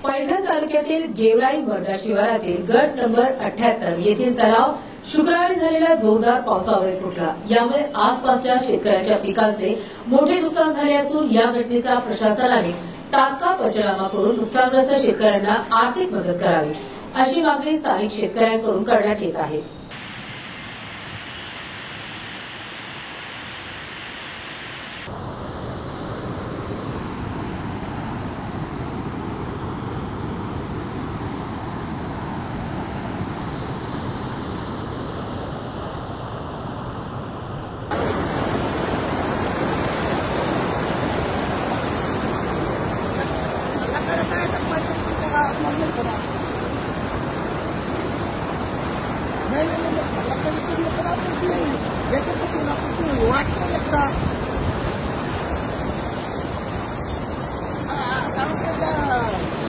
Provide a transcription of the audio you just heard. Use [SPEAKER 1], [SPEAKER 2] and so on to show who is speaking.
[SPEAKER 1] पैठण तालुक्यातील गेवराई वर्धा शिवारातील गट नंबर 78 येथील तलाव शुक्रवारी झालेल्या जोरदार पावसामुळे फुटला। यामुळे आसपासच्या शेतकऱ्यांच्या पिकांचे मोठे नुकसान झाले असून या घटनेचा प्रशासनाने तात्काळ पंचनामा करून नुकसानग्रस्त शेतकऱ्यांना आर्थिक मदत करावी अशी मागणी स्थानिक शेतकऱ्यांकडून करण्यात येत आहे।
[SPEAKER 2] नहीं,